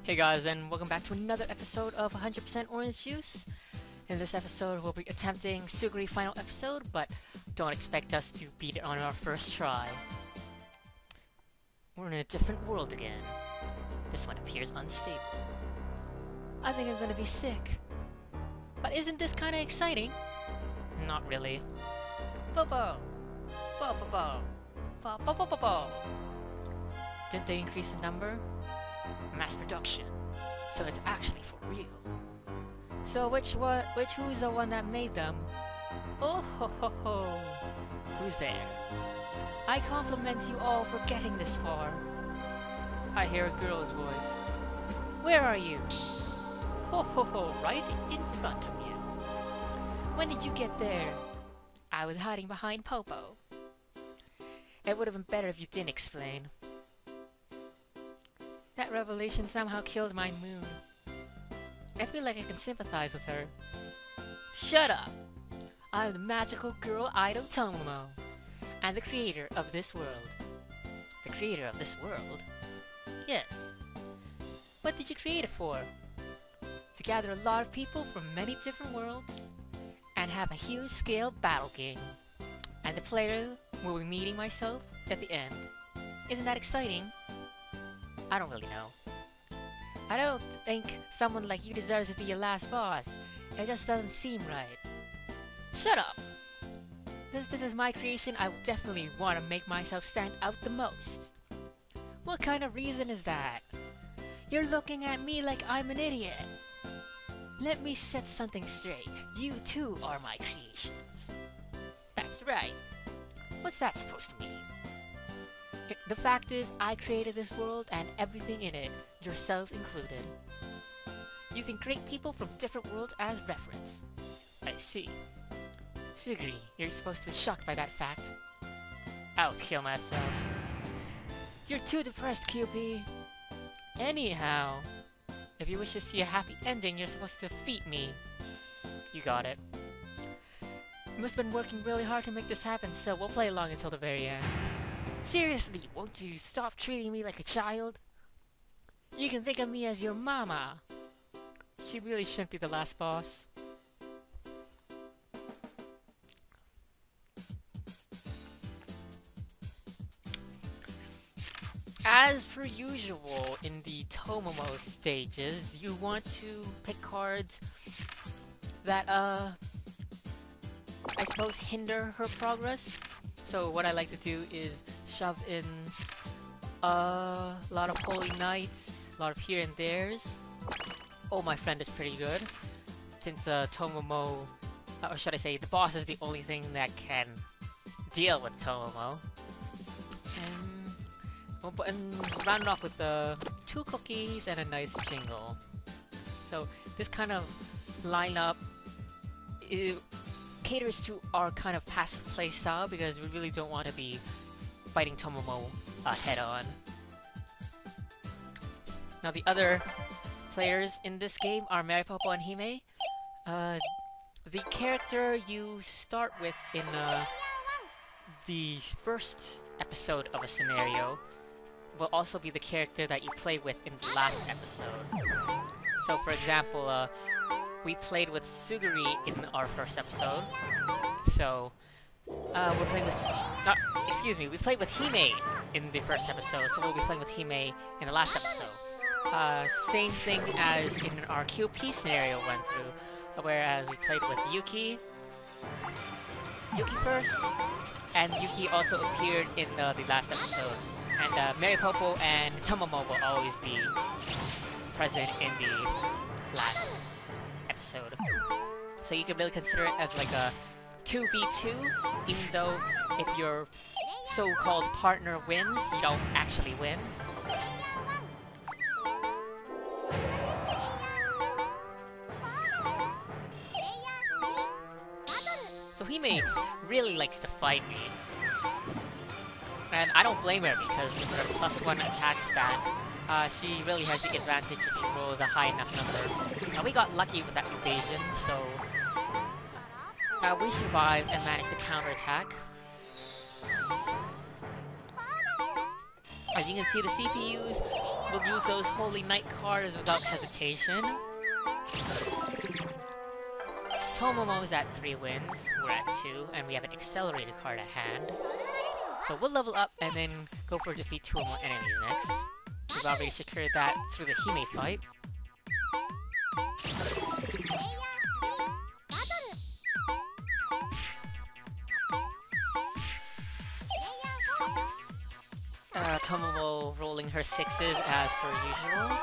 Hey guys, and welcome back to another episode of 100% Orange Juice. In this episode, we'll be attempting Suguri final episode, but don't expect us to beat it on our first try. We're in a different world again. This one appears unstable. I think I'm gonna be sick. But isn't this kinda exciting? Not really. Bo-bo! Bo-bo-bo! Bo-bo-bo-bo-bo! Didn't they increase the number? Mass production. So it's actually for real. So who's the one that made them? Oh ho ho ho! Who's there? I compliment you all for getting this far. I hear a girl's voice. Where are you? Ho ho ho! Right in front of you. When did you get there? I was hiding behind Popo. It would have been better if you didn't explain. That revelation somehow killed my moon. I feel like I can sympathize with her. Shut up! I'm the magical girl idol Tomomo, and the creator of this world. The creator of this world? Yes. What did you create it for? To gather a lot of people from many different worlds, and have a huge scale battle game. And the player will be meeting myself at the end. Isn't that exciting? I don't really know. I don't think someone like you deserves to be your last boss. It just doesn't seem right. Shut up! Since this is my creation, I would definitely want to make myself stand out the most. What kind of reason is that? You're looking at me like I'm an idiot. Let me set something straight. You too are my creations. That's right. What's that supposed to mean? The fact is, I created this world and everything in it, yourselves included. Using great people from different worlds as reference. I see. Suguri, you're supposed to be shocked by that fact. I'll kill myself. You're too depressed, QP. Anyhow, if you wish to see a happy ending, you're supposed to defeat me. You got it. You must have been working really hard to make this happen, so we'll play along until the very end. Seriously, won't you stop treating me like a child? You can think of me as your mama. She really shouldn't be the last boss. As per usual in the Tomomo stages, you want to pick cards that, I suppose hinder her progress. So what I like to do is shove in a lot of Holy Knights, a lot of here and there's. Oh, my friend is pretty good. Since Tomomo, or should I say, the boss is the only thing that can deal with Tomomo. And round off with the 2 cookies and a nice jingle. So this kind of lineup caters to our kind of passive playstyle because we really don't want to be fighting Tomomo head on. Now the other players in this game are Maripopo and Hime. The character you start with in the first episode of a scenario will also be the character that you play with in the last episode. So for example, we played with Suguri in our first episode. So, we're playing with... we played with Hime in the first episode, so we'll be playing with Hime in the last episode. Same thing as in our QP scenario went through, whereas we played with Yuki first, and Yuki also appeared in the last episode. And Maripopo and Tomomo will always be present in the last episode. So you can really consider it as like a 2v2, even though if your so-called partner wins, you don't actually win. So Hime really likes to fight me. And I don't blame her because with her +1 attack stat, she really has the advantage if you roll the high enough number. Now we got lucky with that evasion, so we survived and managed to counterattack. As you can see, the CPUs we'll use those Holy Knight cards without hesitation. Tomomo's at 3 wins, we're at 2, and we have an accelerated card at hand. So we'll level up and then go for defeat 2 or more enemies next. We've already secured that through the Hime fight. Tomomo rolling her 6s as per usual.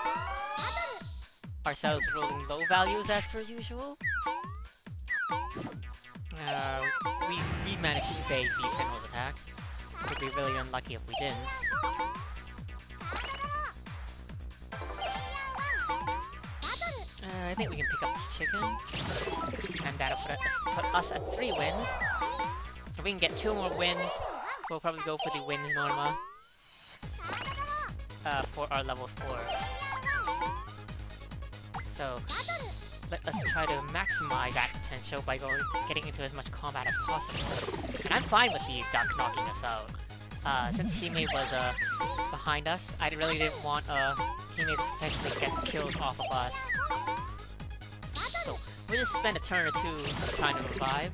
Ourselves rolling low values as per usual. We managed to evade the Sentinel's attack. Would be really unlucky if we didn't. I think we can pick up this chicken. And that'll put us at 3 wins. If we can get 2 more wins, we'll probably go for the wins Norma. For our level 4. So, let us try to maximize that potential by getting into as much combat as possible. And I'm fine with the duck knocking us out. Since Hime was behind us, I really didn't want Hime to potentially get killed off of us. So, we'll just spend a turn or 2 trying to revive.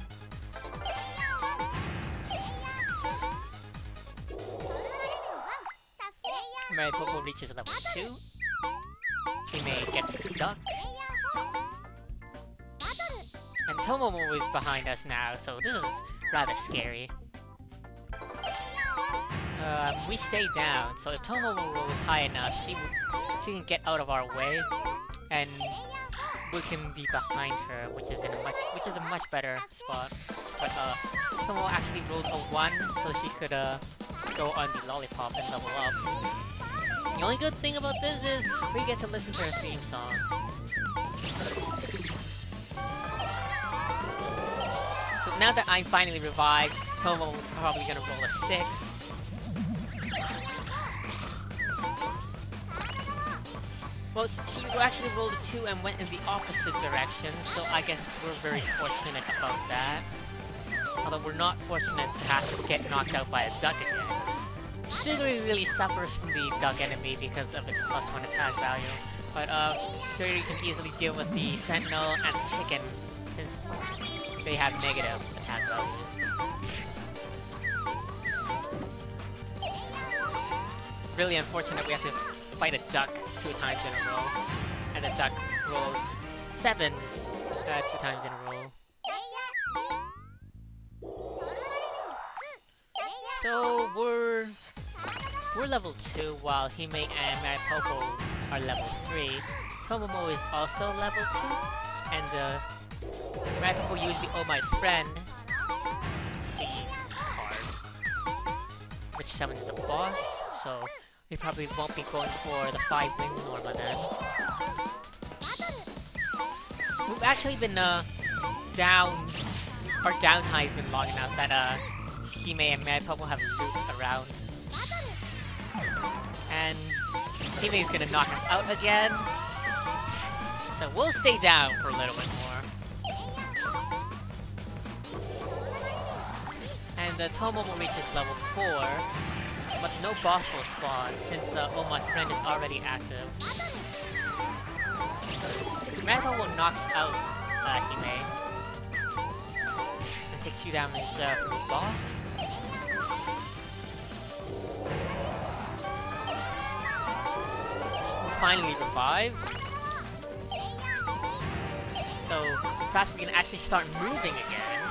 Maripopo reaches level 2. Hime gets duck. And Tomomo is behind us now, so this is rather scary. We stay down, so if Tomomo rolls high enough, she can get out of our way, and we can be behind her, which is a much better spot. But Tomomo actually rolled a 1, so she could go on the lollipop and level up. The only good thing about this is we get to listen to her theme song. So now that I'm finally revived, Tomo's probably gonna roll a 6. Well, she actually rolled a 2 and went in the opposite direction, so I guess we're very fortunate about that. Although we're not fortunate to have to get knocked out by a duck again. Suguri really suffers from the duck enemy because of its +1 attack value, but Suguri can easily deal with the Sentinel and the chicken since they have negative attack values. Really unfortunate we have to fight a duck 2 times in a row, and the duck rolled 7s 2 times in a row. So we're level 2 while Hime and Maripopo are level 3. Tomomo is also level 2, and Maripopo used the Oh My Friend, the card, which summons the boss, so we probably won't be going for the 5 wins Norma then. We've actually been down, our downtime has been long enough that Hime and Maripopo have looped around. And Hime is gonna knock us out again. So we'll stay down for a little bit more. And Tomomo reaches level 4, but no boss will spawn since Oh My Friend is already active. Maripopo knocks out Hime and takes 2 damage from the boss. Finally revive. So perhaps we can actually start moving again.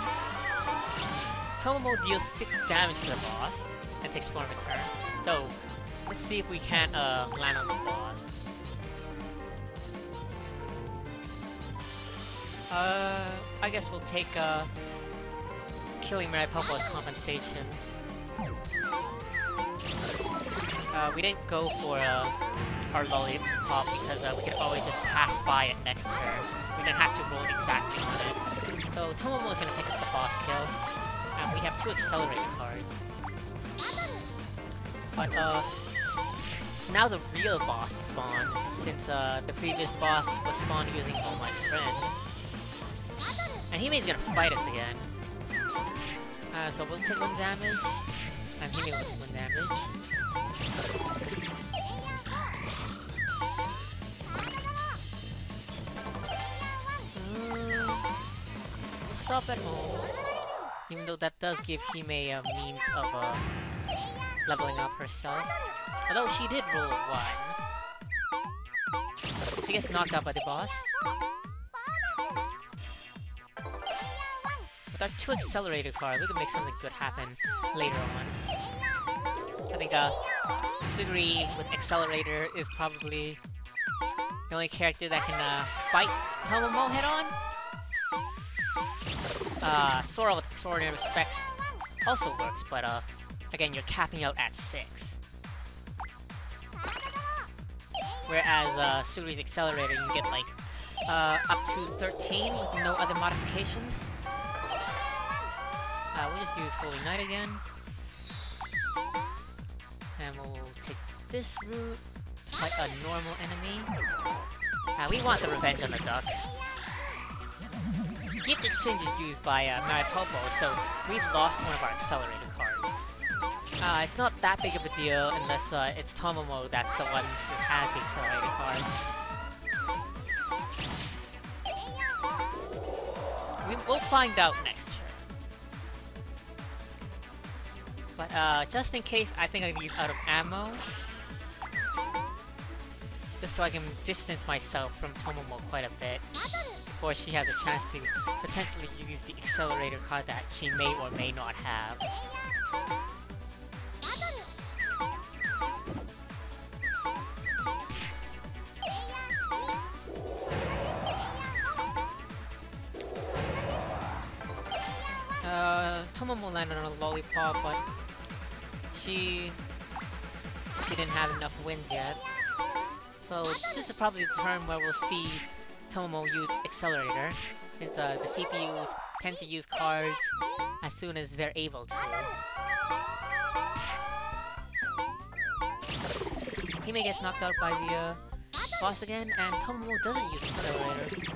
Tomomo deals 6 damage to the boss and takes 4 in return. So let's see if we can't land on the boss. I guess we'll take killing Maripopo as compensation. We didn't go for our lollipop because we could always just pass by it next turn. We didn't have to roll exactly on it. So Tomomo is gonna pick up the boss kill, and we have 2 accelerated cards. But now the real boss spawns, since the previous boss was spawned using Oh My Friend. And Hime's gonna fight us again. So we'll take 1 damage, and Hime will take 1 damage. stop at home. Even though that does give Hime a means of leveling up herself. Although she did roll a 1. She gets knocked out by the boss. With our 2 accelerator cards, we can make something good happen later on. I think Suguri with accelerator is probably the only character that can fight Tomomo head-on. Sora with extraordinary respects also works, but again, you're capping out at 6. Whereas Suguri's accelerator, you can get like up to 13 with no other modifications. We'll just use Holy Knight again. And we'll take this route, fight a normal enemy. We want the revenge on the duck. Gift exchange is used by Maripopo, so we lost one of our accelerator cards. It's not that big of a deal unless it's Tomomo that's the one who has the accelerator card. We'll find out next turn. But just in case, I think I'm gonna use out of ammo. Just so I can distance myself from Tomomo quite a bit. Before she has a chance to potentially use the accelerator card that she may or may not have. Tomomo landed on a lollipop, but she didn't have enough wins yet. So this is probably the turn where we'll see Tomomo use accelerator, since the CPUs tend to use cards as soon as they're able to. Hime gets knocked out by the boss again, and Tomomo doesn't use accelerator.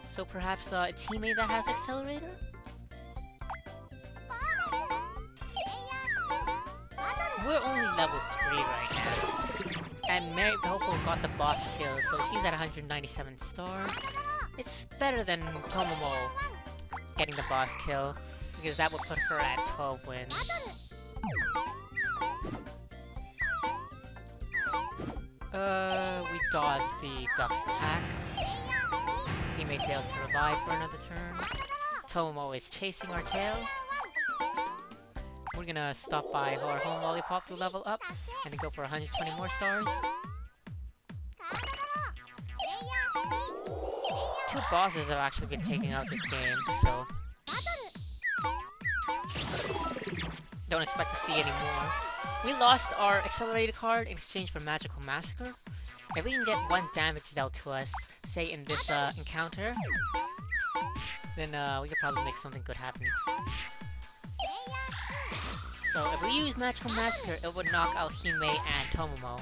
So perhaps it's Hime that has accelerator? We're only level 3 right now. And Mary Popo got the boss kill, so she's at 197 stars. It's better than Tomomo getting the boss kill, because that would put her at 12 wins. We dodged the duck's attack. Hime fails to revive for another turn. Tomomo is chasing our tail. We're gonna stop by our home lollipop to level up, and then go for 120 more stars. 2 bosses have actually been taking out this game, so don't expect to see any more. We lost our accelerated card in exchange for Magical Massacre. If we can get 1 damage dealt to us, say in this encounter, then we could probably make something good happen. So if we use Magical Massacre, it would knock out Hime and Tomomo.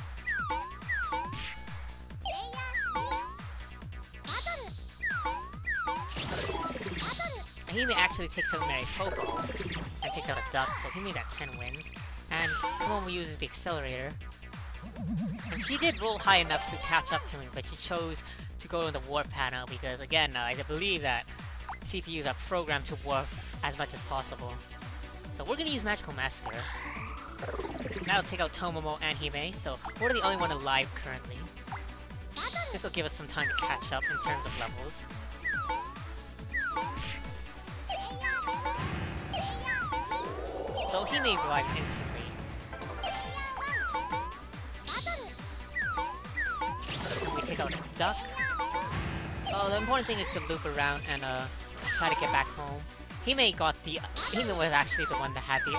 Hime actually takes out Mary Popo and takes out a duck, so Hime's at 10 wins. And Tomomo uses the accelerator. And she did roll high enough to catch up to me, but she chose to go in the warp panel because, again, I believe that CPUs are programmed to warp as much as possible. So we're gonna use Magical Massacre. That'll take out Tomomo and Hime, so we're the only one alive currently. This will give us some time to catch up in terms of levels. So Hime revived instantly. And we take out a duck. Oh, the important thing is to loop around and try to get back home. Hime was actually the one that had the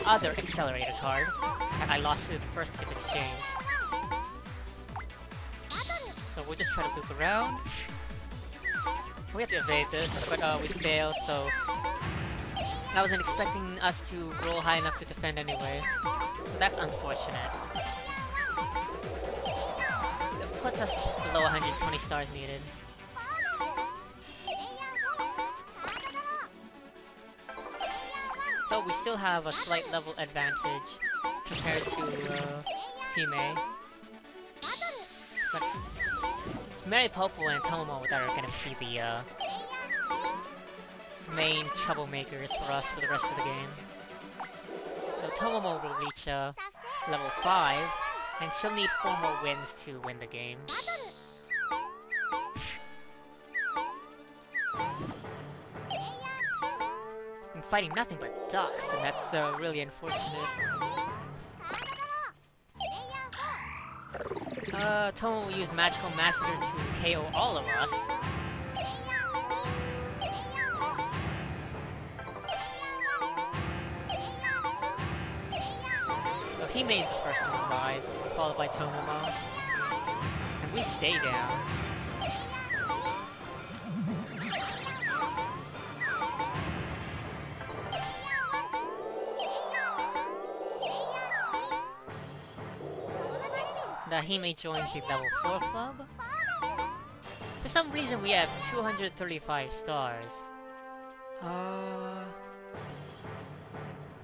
other accelerator card that I lost to the first gift exchange. So we'll just try to loop around. We have to evade this, but we fail, so I wasn't expecting us to roll high enough to defend anyway. So that's unfortunate. It puts us below 120 stars needed. But we still have a slight level advantage compared to Hime. But it's Mary Popo and Tomomo that are gonna be main troublemakers for us for the rest of the game. So Tomomo will reach level 5, and she'll need 4 more wins to win the game. I'm fighting nothing but ducks, and that's really unfortunate. Tomomo will use Magical Master to KO all of us. So Hime's the first one by, followed by Tomomo. And we stay down. Hime joins the level 4 club. For some reason we have 235 stars. I'm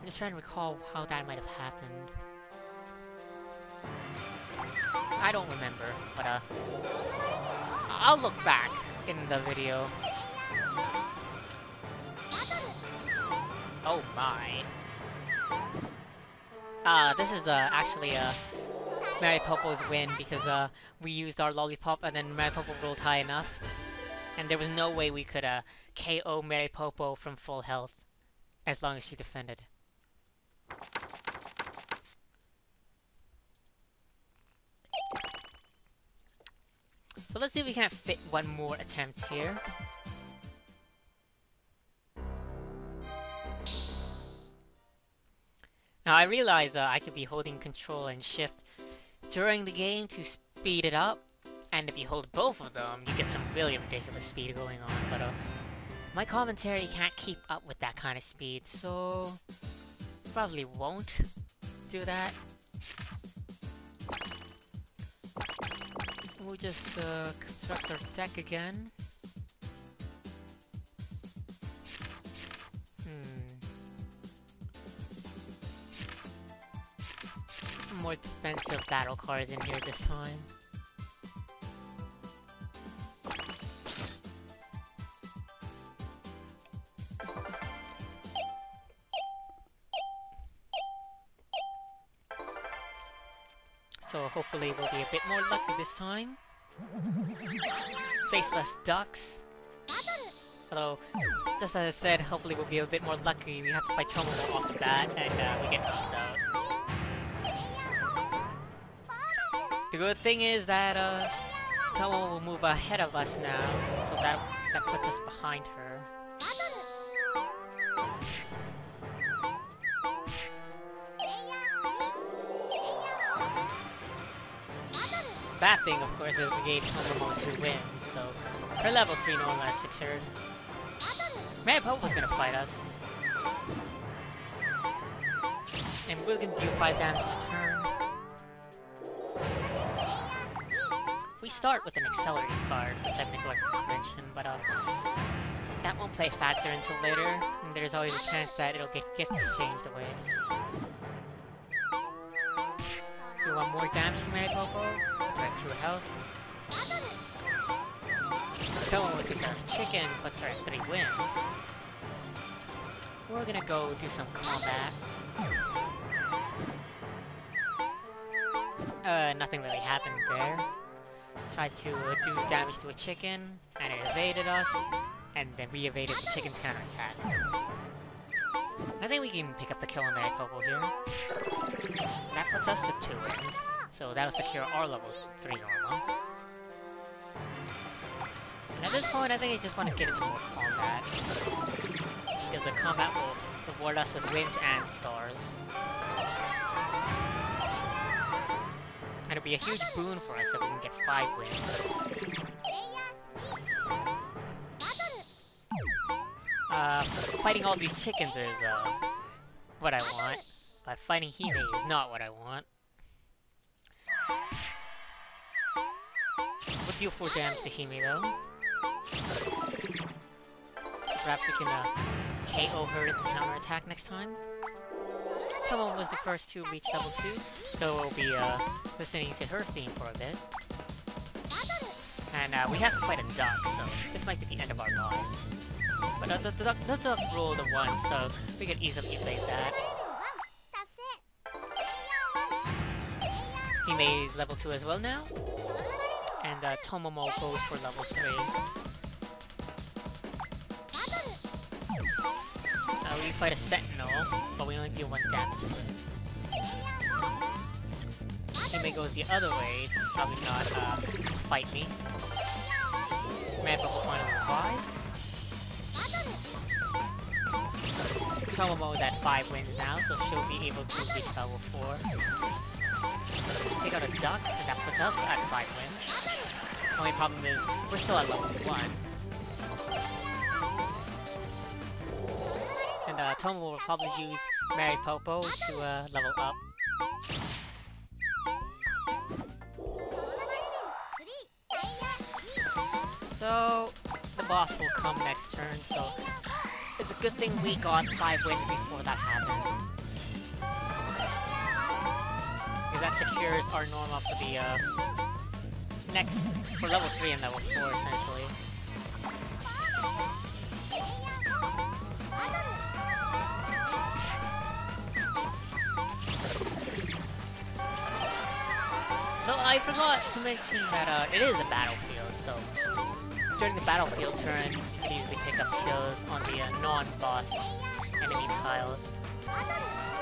just trying to recall how that might have happened. I don't remember, but I'll look back in the video. Oh my. This is actually Maripopo's win because we used our lollipop and then Maripopo rolled high enough. And there was no way we could KO Maripopo from full health as long as she defended. So let's see if we can't fit one more attempt here. Now I realize I could be holding control and shift during the game to speed it up, and if you hold both of them, you get some really ridiculous speed going on, but my commentary can't keep up with that kind of speed, so probably won't do that. We'll just construct our deck again. Some more defensive battle cards in here this time. So hopefully we'll be a bit more lucky this time. Faceless ducks. Although, just as I said, hopefully we'll be a bit more lucky. We have to fight Tomomo off the bat, and we get knocked out. The good thing is that Tomomo will move ahead of us now, so that puts us behind her. Bad thing, of course, is we gave Tomomo 2 wins, so her level 3 normal is secured. Maripopo was gonna fight us. And we're gonna do 5 damage a turn. We start with an accelerated card, which I've neglected to mention, but that won't play a factor until later, and there's always a chance that it'll get gift exchanged away. Do 1 more damage to Maripopo, direct 2 health. Tomomo was a chicken, puts her at 3 wins. We're gonna go do some combat. Nothing really happened there. Tried to do damage to a chicken, and it evaded us, and then we evaded the chicken's counterattack. I think we can pick up the kill on Maripopo here. That puts us to 2 wins, so that'll secure our level 3 normal. And at this point, I think I just want to get into more combat, because the combat will reward us with wins and stars. And it'll be a huge boon for us if we can get 5 wins. Fighting all these chickens is, what I want. But fighting Hime is not what I want. We'll deal 4 damage to Hime, though. Perhaps we can, KO her in the counterattack next time. Tomomo was the first to reach level 2, so we'll be, listening to her theme for a bit. And, we have to fight a duck, so this might be the end of our lives. But the duck rolled a 1, so we can easily evade that. Hime is level 2 as well now. And Tomomo goes for level 3. We fight a Sentinel, but we only deal 1 damage to it. Hime goes the other way, probably not fight me. Man Bubble finally revives. Tomomo is at 5 wins now, so she'll be able to reach level 4. Take out a duck, and that puts us at 5 wins. Only problem is, we're still at level 1. And Tomomo will probably use Mary Popo to level up. So, the boss will come next turn, so it's a good thing we got 5 wins before that happened. Because that secures our normal for the for level 3 and level 4 essentially. So I forgot to mention that it is a battlefield, so during the battlefield turns, you can usually pick up kills on the non-boss enemy tiles.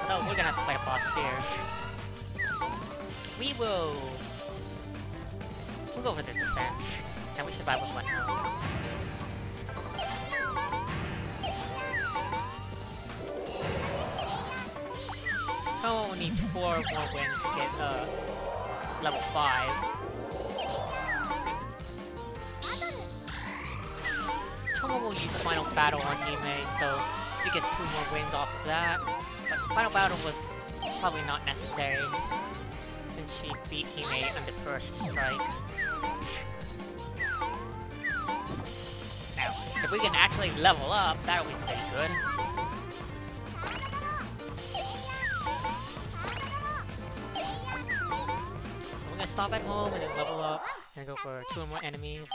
Although we're gonna have to fight a boss here. We'll go for the defense, and we survive with 1 health. Tomomo needs 4 more wins to get level 5. Tomomo used Final Battle on Hime, so she gets 2 more wins off of that. But Final Battle was probably not necessary, since she beat Hime on the first strike. Now, if we can actually level up, that'll be pretty good. We're gonna stop at home and then level up and go for 2 more enemies.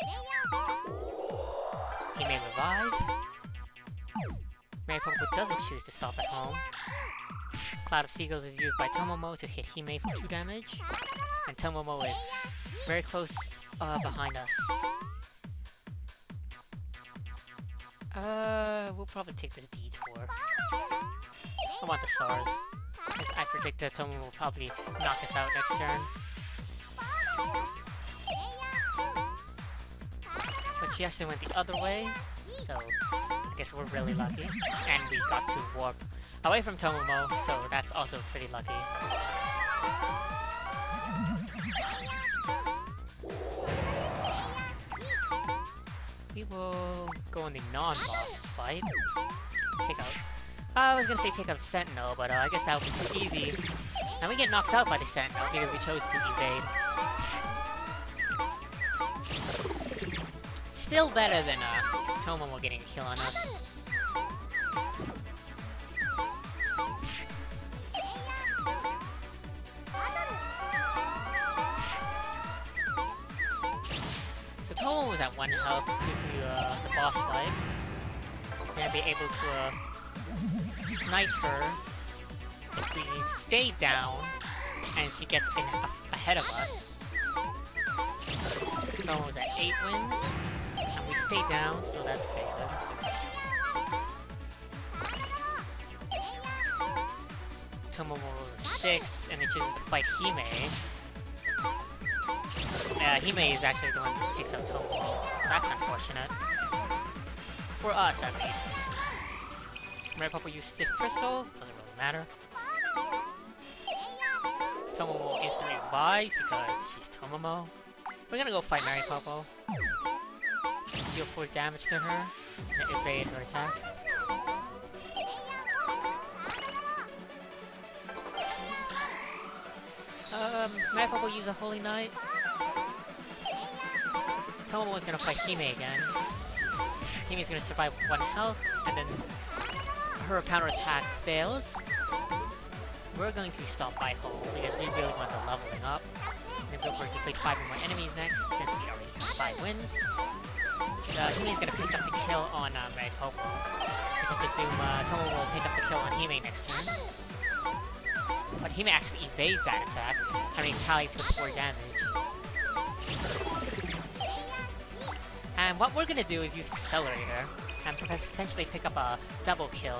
Hime revives. Mary Popo doesn't choose to stop at home. Cloud of Seagulls is used by Tomomo to hit Hime for 2 damage. And Tomomo is very close behind us. We'll probably take this detour. I want the stars. Because I predict that Tomomo will probably knock us out next turn. But she actually went the other way, so I guess we're really lucky. And we got to warp away from Tomomo, so that's also pretty lucky. We will go in the non-boss fight. Take out... I was gonna say take out the Sentinel, but I guess that would be too easy. And we get knocked out by the Sentinel because we chose to evade. Still better than Tomomo getting a kill on us. So Tomomo was at 1 health due to the boss fight. We're gonna be able to snipe her if we stay down and she gets ahead of us. Tomomo was at 8 wins. And we stay down, so that's pretty good. Tomomo rolls a 6, and it chooses to fight Hime. Hime is actually the one that takes out Tomomo. That's unfortunate. For us, at least. Mary Popo used Stiff Crystal, doesn't really matter. Tomomo instantly revives because she's Tomomo. We're gonna go fight Mary Popo. Deal 4 damage to her, and evade her attack. Mary Popo use a Holy Knight. Tomomo is gonna fight Hime again. Hime's gonna survive 1 health, and then her counterattack fails. We're going to stop by home because we really want the leveling up. And if heads over to play 5 more enemies next, since we already have 5 wins. Hime's gonna pick up the kill on Red Popo, which I presume Tomo will pick up the kill on Hime next turn. But Hime actually evades that attack, and retaliates with 4 damage. And what we're gonna do is use Accelerator, and potentially pick up a double kill.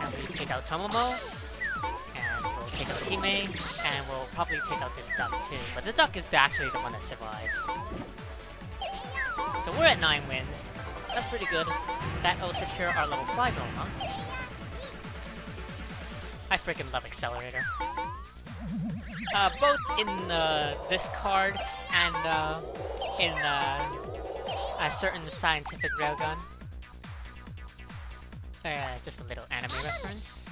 And we take out Tomomo, and we'll take out Hime, and we'll probably take out this duck too. But the duck is actually the one that survives. So we're at 9 wins. That's pretty good. That'll secure our level 5 roll, huh? I freaking love Accelerator. Both in this card and in a certain scientific railgun. Just a little anime reference.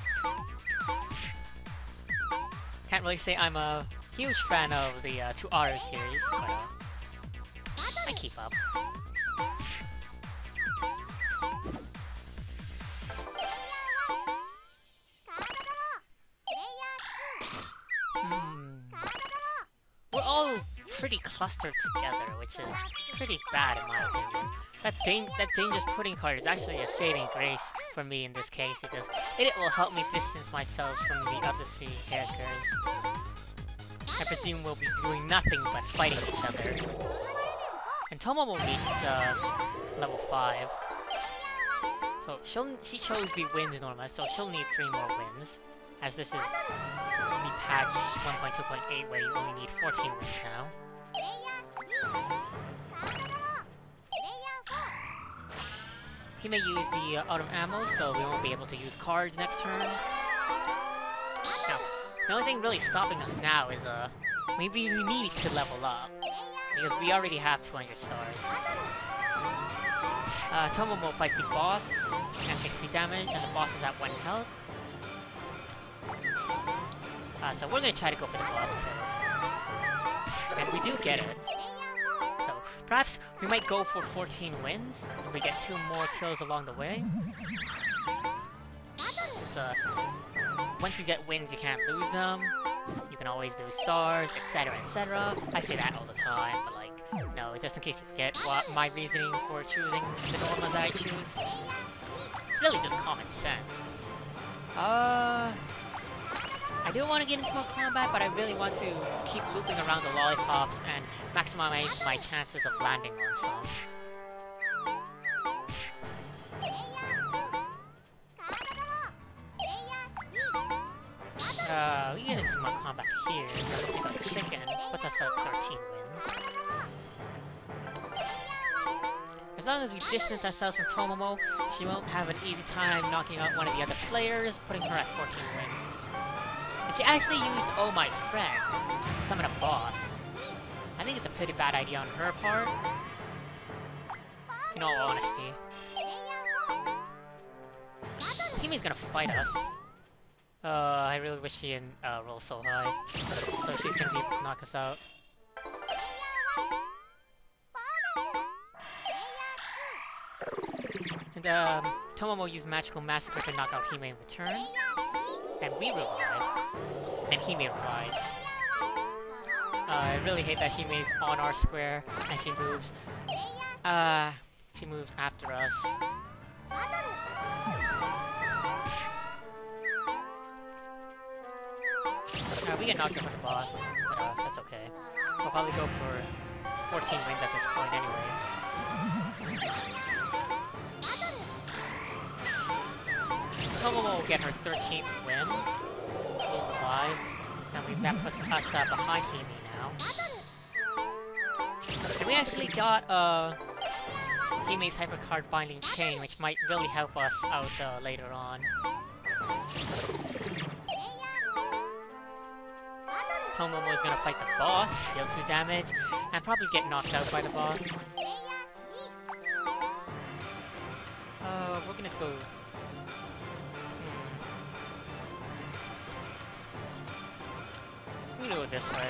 Can't really say I'm a huge fan of the 2R series, but I keep up. We're all pretty clustered together, which is pretty bad in my opinion. That dangerous pudding card is actually a saving grace for me in this case, because it will help me distance myself from the other 3 characters. I presume we'll be doing nothing but fighting each other. And Tomo will reach level 5. So she chose the wins normally, so she'll need 3 more wins. As this is the patch 1.2.8 where you only need 14 wins now. He may use the autumn ammo, so we won't be able to use cards next turn. Now, the only thing really stopping us now is maybe we need to level up, because we already have 200 stars. Tomo will fight the boss and takes 3 damage, and the boss is at 1 health. So we're gonna try to go for the boss kill. And we do get it. So perhaps we might go for 14 wins, and we get 2 more kills along the way. It's, once you get wins, you can't lose them. You can always lose stars, etc, etc. I say that all the time, but like, no, just in case you forget what my reasoning for choosing the normas I choose. It's really just common sense. I do want to get into more combat, but I really want to keep looping around the lollipops and maximize my chances of landing on some. We get into some more combat here. We'll take out the chicken, puts us at 13 wins. As long as we distance ourselves from Tomomo, she won't have an easy time knocking out one of the other players, putting her at 14 wins. And she actually used Oh My Friend to summon a boss. I think it's a pretty bad idea on her part, in all honesty. Hime's gonna fight us. I really wish she didn't roll so high. So she's gonna be able to knock us out. And Tomomo used Magical Massacre to knock out Hime in return. And we revive. And Hime revives. I really hate that Hime's on our square and she moves. She moves after us. We get knocked out with the boss, but that's okay. We'll probably go for 14 wins at this point anyway. Tomomo will get her 13th win. We'll revive. And that puts us behind Hime now. And we actually got Hime's Hypercard Binding Chain, which might really help us out later on. Tomomo is gonna fight the boss, deal 2 damage, and probably get knocked out by the boss. We're gonna go... We're gonna go this way.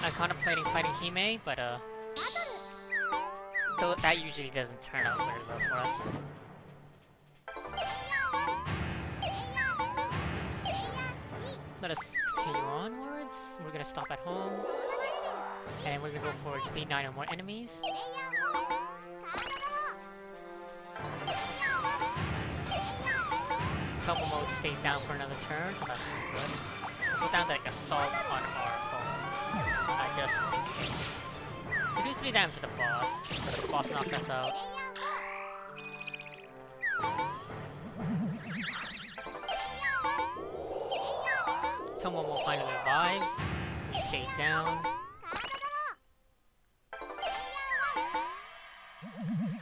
I'm contemplating fighting Hime, but though that usually doesn't turn out very well for us. let us continue onwards. We're gonna stop at home. And we're gonna go for defeat 9 or more enemies. Tomo mode stays down for another turn, so that's good. We'll go down to like assault on our opponent. Just in case. We do 3 damage to the boss, but the boss knocked us out. Tomomo finally revives. We stay down.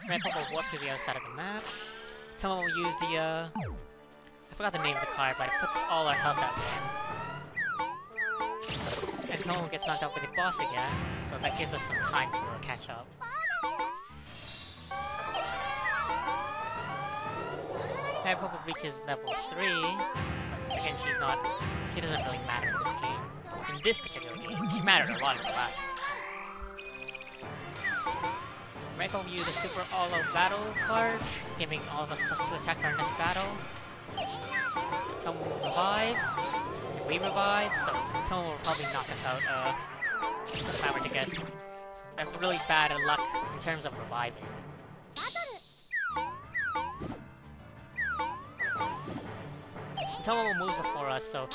Red Purple warp to the other side of the map. Tomomo will use the I forgot the name of the card, but it puts all our health out again. And Tomomo gets knocked out by the boss again, so that gives us some time to catch up. Red Purple reaches level 3, but again she doesn't really matter in this game. In this particular game, she mattered a lot in the last. Reiko will use the Super All-Out Battle card, giving all of us +2 attack for our next battle. Tomo revives, and we revive, so Tomo will probably knock us out, if I were to guess. So that's really bad luck in terms of reviving. Tomo moves before us, so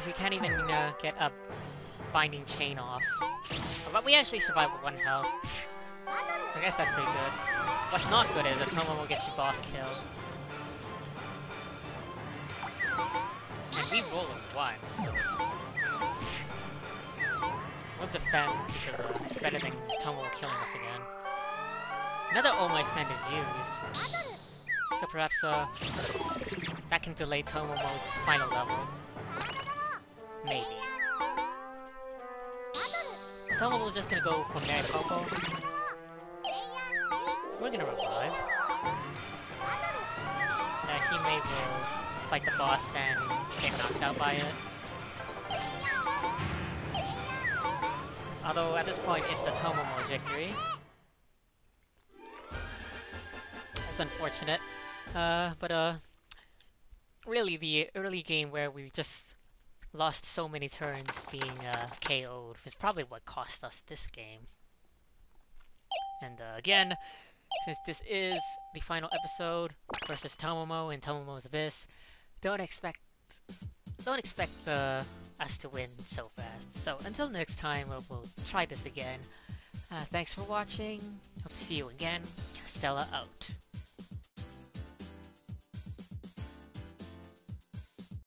we can't even get a binding chain off. But we actually survive with 1 health. I guess that's pretty good. What's not good is if Tomomo gets the boss kill. And we roll a 1, so... we'll defend because it's better than Tomomo killing us again. Another Oh My Friend is used. So perhaps that can delay Tomomo's final level. Maybe. Tomomo's just gonna go for Mary Popo. We're gonna revive. Hime will fight the boss and get knocked out by it. Although at this point it's a Tomomo's victory. It's unfortunate. But really the early game where we just lost so many turns being KO'd was probably what cost us this game. And again, since this is the final episode versus Tomomo in Tomomo's Abyss, don't expect us to win so fast. So until next time, we'll try this again. Thanks for watching. Hope to see you again. Castella out.